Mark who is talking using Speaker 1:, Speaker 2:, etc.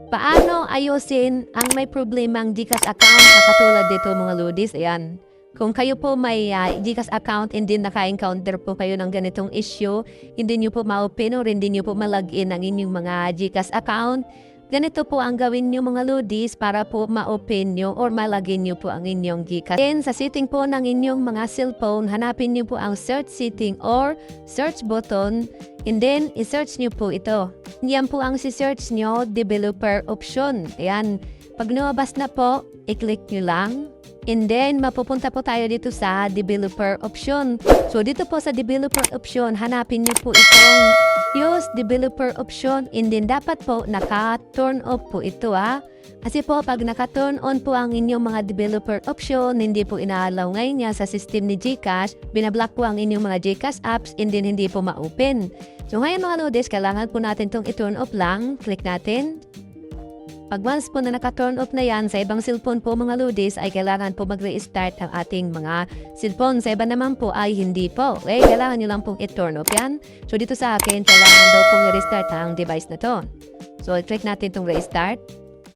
Speaker 1: Paano ayusin ang may problemang GCash account na katulad dito mga lodis? Ayan. Kung kayo po may GCash account and then naka-encounter po kayo ng ganitong issue, hindi nyo po ma-open or hindi nyo po ma-login ang inyong mga GCash account, ganito po ang gawin nyo mga lodis para po ma-open nyo or ma-login nyo po ang inyong GCash. Then sa setting po ng inyong mga cellphone, hanapin nyo po ang search setting or search button and then i-search nyo po ito. Yan po ang si-search nyo, developer option. Ayan. Pag lumabas na po, i-click nyo lang. And then, mapupunta po tayo dito sa developer option. So, dito po sa developer option, hanapin nyo po itong use developer option. And then, dapat po naka-turn off po ito Kasi po, pag naka-turn on po ang inyong mga developer option, hindi po inaalaw ngayon niya sa system ni GCash, binablock po ang inyong mga GCash apps, and then hindi po ma-open. So, ngayon mga lodis, kailangan po natin itong i-turn off lang. Click natin. Pag once po na naka-turn off na yan, sa ibang cellphone po mga lodis ay kailangan po mag-restart ang ating mga cellphone. Sa iba naman po ay hindi po. Okay, kailangan nyo lang pong i-turn off yan. So dito sa akin, kailangan daw pong i-restart ang device na to. So click natin itong restart.